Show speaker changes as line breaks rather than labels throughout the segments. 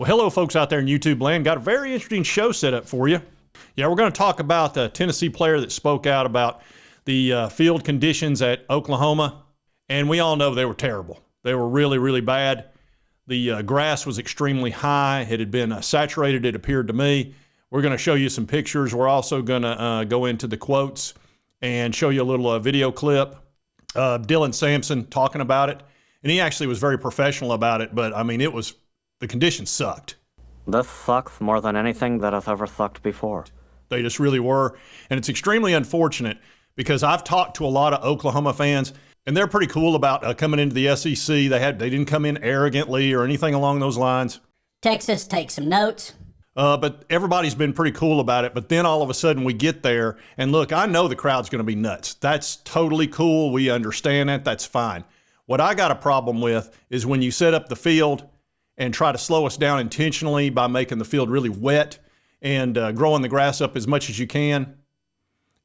Well, hello, folks out there in YouTube land. Got a very interesting show set up for you. Yeah, we're going to talk about the Tennessee player that spoke out about the field conditions at Oklahoma. And we all know they were terrible. They were really, really bad. The grass was extremely high. It had been saturated, it appeared to me. We're going to show you some pictures. We're also going to go into the quotes and show you a little video clip of Dylan Sampson talking about it. And he actually was very professional about it, but I mean, the conditions sucked.
This sucks more than anything that has ever sucked before.
They just really were. And it's extremely unfortunate because I've talked to a lot of Oklahoma fans, and they're pretty cool about coming into the SEC. They didn't come in arrogantly or anything along those lines.
Texas, take some notes.
But everybody's been pretty cool about it. But then all of a sudden we get there, and look, I know the crowd's going to be nuts. That's totally cool. We understand that. That's fine. What I got a problem with is when you set up the field and try to slow us down intentionally by making the field really wet and growing the grass up as much as you can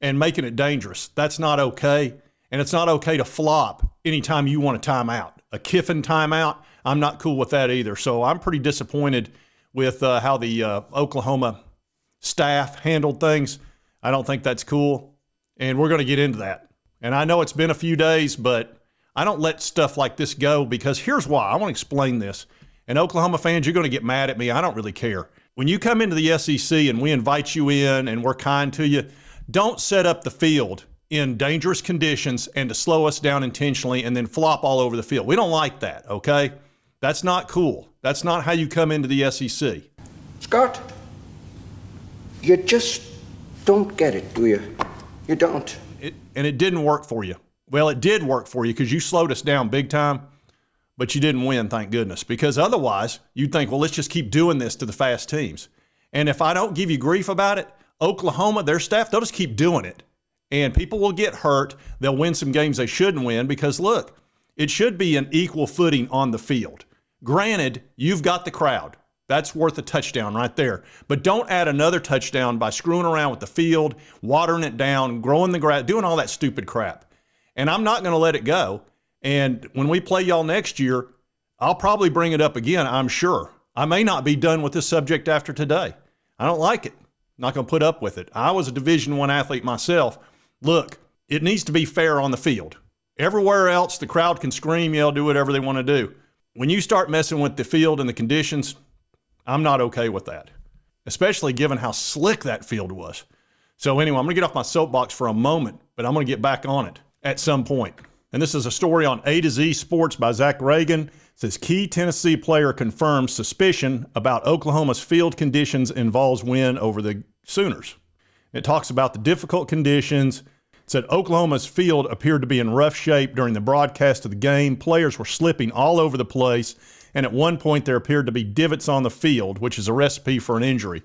and making it dangerous. That's not okay. And it's not okay to flop anytime you want a timeout. A Kiffin timeout, I'm not cool with that either. So I'm pretty disappointed with how the Oklahoma staff handled things. I don't think that's cool. And we're going to get into that. And I know it's been a few days, but I don't let stuff like this go because here's why. I want to explain this. And Oklahoma fans, you're going to get mad at me. I don't really care. When you come into the SEC and we invite you in and we're kind to you, don't set up the field in dangerous conditions and to slow us down intentionally and then flop all over the field. We don't like that, okay? That's not cool. That's not how you come into the SEC.
Scott, you just don't get it, do you? You don't.
And it didn't work for you. Well, it did work for you because you slowed us down big time. But you didn't win, thank goodness, because otherwise you'd think, well, let's just keep doing this to the fast teams. And if I don't give you grief about it, Oklahoma, their staff, they'll just keep doing it. And people will get hurt. They'll win some games they shouldn't win because, look, it should be an equal footing on the field. Granted, you've got the crowd. That's worth a touchdown right there. But don't add another touchdown by screwing around with the field, watering it down, growing the grass, doing all that stupid crap. And I'm not going to let it go. And when we play y'all next year, I'll probably bring it up again, I'm sure. I may not be done with this subject after today. I don't like it. I'm not going to put up with it. I was a Division I athlete myself. Look, it needs to be fair on the field. Everywhere else, the crowd can scream, yell, do whatever they want to do. When you start messing with the field and the conditions, I'm not okay with that, especially given how slick that field was. So anyway, I'm going to get off my soapbox for a moment, but I'm going to get back on it at some point. And this is a story on A to Z Sports by Zach Reagan. It says, key Tennessee player confirms suspicion about Oklahoma's field conditions in VOLS win over the Sooners. It talks about the difficult conditions. It said Oklahoma's field appeared to be in rough shape during the broadcast of the game. Players were slipping all over the place, and at one point there appeared to be divots on the field, which is a recipe for an injury.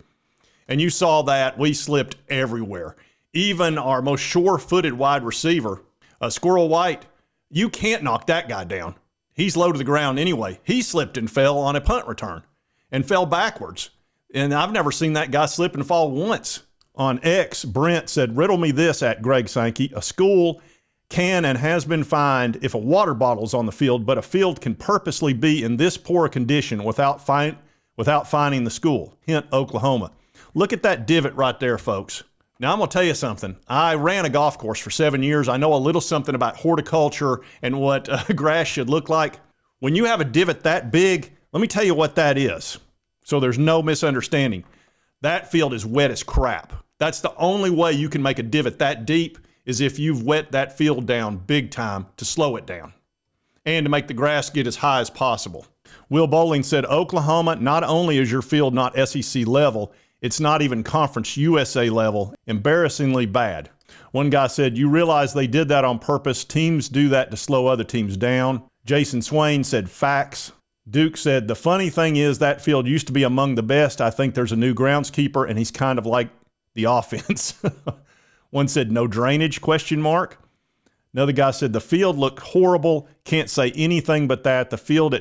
And you saw that. We slipped everywhere. Even our most sure-footed wide receiver, Squirrel White, you can't knock that guy down. He's low to the ground anyway. He slipped and fell on a punt return and fell backwards. And I've never seen that guy slip and fall once. On X, Brent said, riddle me this at Greg Sankey. A school can and has been fined if a water bottle's on the field, but a field can purposely be in this poor condition without fining the school. Hint, Oklahoma. Look at that divot right there, folks. Now, I'm going to tell you something. I ran a golf course for 7 years. I know a little something about horticulture and what grass should look like. When you have a divot that big, let me tell you what that is, so there's no misunderstanding. That field is wet as crap. That's the only way you can make a divot that deep is if you've wet that field down big time to slow it down and to make the grass get as high as possible. Will Bowling said, Oklahoma, not only is your field not SEC level, it's not even Conference USA level. Embarrassingly bad. One guy said, you realize they did that on purpose. Teams do that to slow other teams down. Jason Swain said, facts. Duke said, the funny thing is that field used to be among the best. I think there's a new groundskeeper, and he's kind of like the offense. One said, no drainage, question mark. Another guy said, the field looked horrible. Can't say anything but that. The field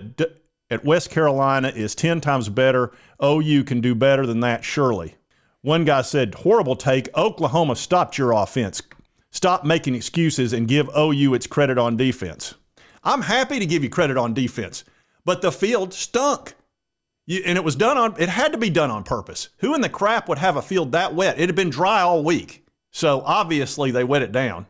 at West Carolina is 10 times better. OU can do better than that, surely. One guy said, horrible take. Oklahoma stopped your offense. Stop making excuses and give OU its credit on defense. I'm happy to give you credit on defense, but the field stunk. And it was it had to be done on purpose. Who in the crap would have a field that wet? It had been dry all week. So obviously they wet it down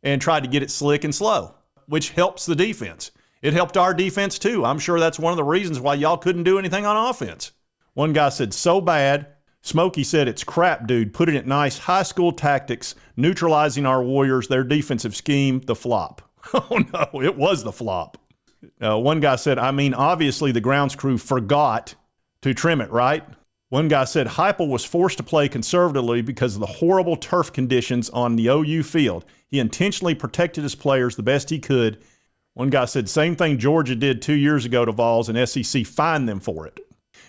and tried to get it slick and slow, which helps the defense. It helped our defense too. I'm sure that's one of the reasons why y'all couldn't do anything on offense. One guy said, so bad. Smokey said, it's crap, dude. Putting it nice. High school tactics, neutralizing our Warriors, their defensive scheme, the flop. Oh, no, it was the flop. One guy said, I mean, obviously the grounds crew forgot to trim it, right? One guy said, Heupel was forced to play conservatively because of the horrible turf conditions on the OU field. He intentionally protected his players the best he could. One guy said, same thing Georgia did 2 years ago to VOLS, and SEC fined them for it.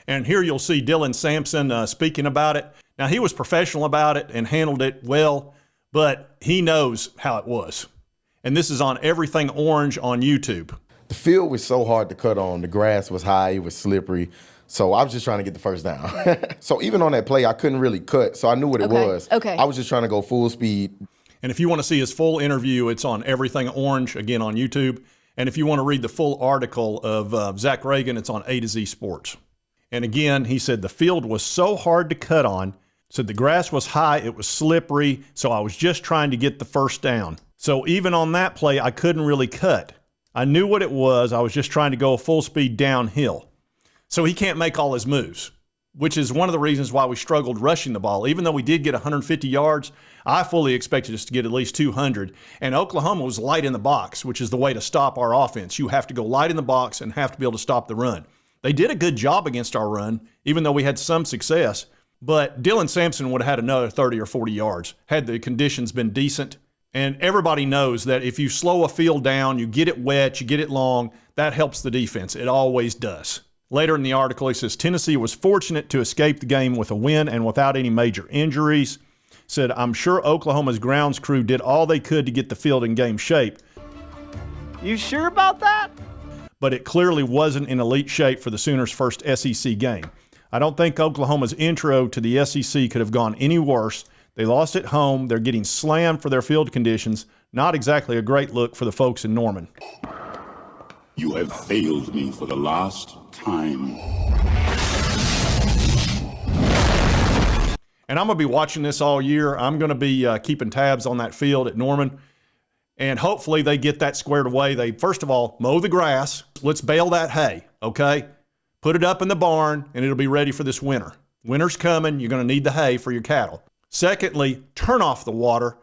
And here you'll see Dylan Sampson speaking about it. Now, he was professional about it and handled it well, but he knows how it was. And this is on Everything Orange on YouTube.
The field was so hard to cut on. The grass was high. It was slippery. So I was just trying to get the first down. So even on that play, I couldn't really cut. So I knew what it was.
Okay.
I was just trying to go full speed.
And if you want to see his full interview, it's on Everything Orange, again on YouTube. And if you want to read the full article of Zach Reagan, it's on A to Z Sports. And again, he said the field was so hard to cut on. Said the grass was high, it was slippery, so I was just trying to get the first down. So even on that play, I couldn't really cut. I knew what it was. I was just trying to go full speed downhill. So he can't make all his moves, which is one of the reasons why we struggled rushing the ball. Even though we did get 150 yards, I fully expected us to get at least 200. And Oklahoma was light in the box, which is the way to stop our offense. You have to go light in the box and have to be able to stop the run. They did a good job against our run, even though we had some success. But Dylan Sampson would have had another 30 or 40 yards had the conditions been decent. And everybody knows that if you slow a field down, you get it wet, you get it long, that helps the defense. It always does. Later in the article, he says, Tennessee was fortunate to escape the game with a win and without any major injuries. Said, I'm sure Oklahoma's grounds crew did all they could to get the field in game shape.
You sure about that?
But it clearly wasn't in elite shape for the Sooners' first SEC game. I don't think Oklahoma's intro to the SEC could have gone any worse. They lost at home. They're getting slammed for their field conditions. Not exactly a great look for the folks in Norman.
You have failed me for the last time.
And I'm going to be watching this all year. I'm going to be keeping tabs on that field at Norman. And hopefully they get that squared away. They, first of all, mow the grass. Let's bale that hay, okay? Put it up in the barn, and it'll be ready for this winter. Winter's coming. You're going to need the hay for your cattle. Secondly, turn off the water,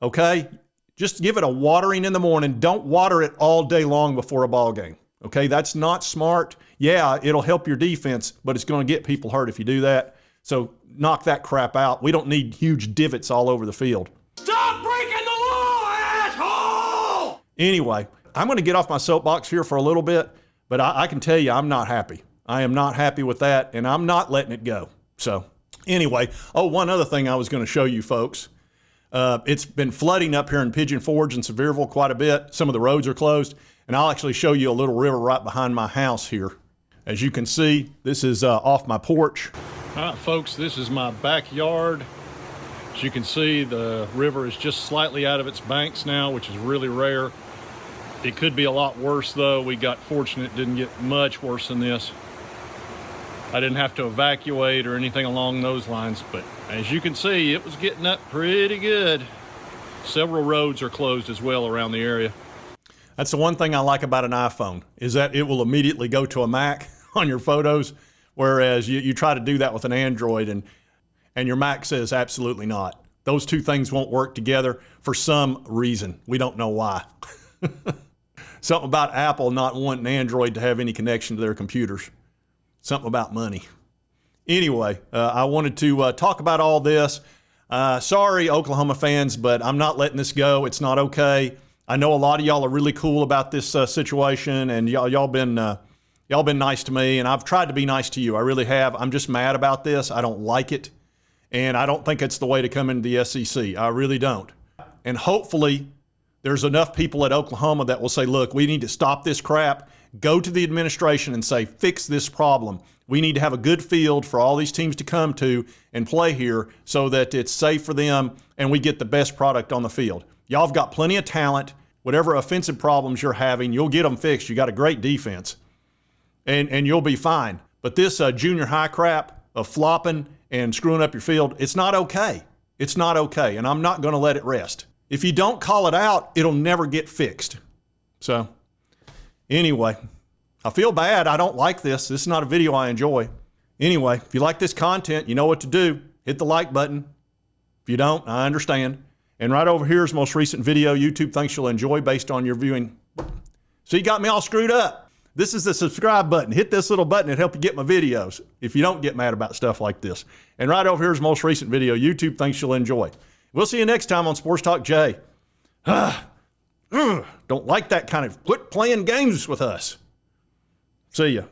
okay? Just give it a watering in the morning. Don't water it all day long before a ball game, okay? That's not smart. Yeah, it'll help your defense, but it's going to get people hurt if you do that. So knock that crap out. We don't need huge divots all over the field.
Stop breaking the law, asshole!
Anyway, I'm going to get off my soapbox here for a little bit, but I can tell you I'm not happy. I am not happy with that, and I'm not letting it go. So anyway, one other thing I was going to show you folks. It's been flooding up here in Pigeon Forge and Sevierville quite a bit. Some of the roads are closed, and I'll actually show you a little river right behind my house here. As you can see, this is off my porch. All right, folks, this is my backyard. As you can see, the river is just slightly out of its banks now, which is really rare. It could be a lot worse, though. We got fortunate, didn't get much worse than this. I didn't have to evacuate or anything along those lines, but as you can see, it was getting up pretty good. Several roads are closed as well around the area. That's the one thing I like about an iPhone, is that it will immediately go to a Mac on your photos, whereas you try to do that with an Android and your Mac says absolutely not. Those two things won't work together for some reason. We don't know why. Something about Apple not wanting Android to have any connection to their computers. Something about money. Anyway, I wanted to talk about all this. Sorry, Oklahoma fans, but I'm not letting this go. It's not okay. I know a lot of y'all are really cool about this situation, and y'all been nice to me, and I've tried to be nice to you. I really have. I'm just mad about this. I don't like it, and I don't think it's the way to come into the SEC. I really don't. And hopefully there's enough people at Oklahoma that will say, look, we need to stop this crap. Go to the administration and say, fix this problem. We need to have a good field for all these teams to come to and play here so that it's safe for them and we get the best product on the field. Y'all have got plenty of talent. Whatever offensive problems you're having, you'll get them fixed. You got a great defense and you'll be fine. But this junior high crap of flopping and screwing up your field, it's not okay. It's not okay, and I'm not going to let it rest. If you don't call it out, it'll never get fixed. So, anyway, I feel bad. I don't like this. This is not a video I enjoy. Anyway, if you like this content, you know what to do. Hit the like button. If you don't, I understand. And right over here is the most recent video YouTube thinks you'll enjoy based on your viewing. So you got me all screwed up. This is the subscribe button. Hit this little button. It'll help you get my videos if you don't get mad about stuff like this. And right over here is the most recent video YouTube thinks you'll enjoy. We'll see you next time on Sports Talk Jay. Don't like that kind of, quit playing games with us. See ya.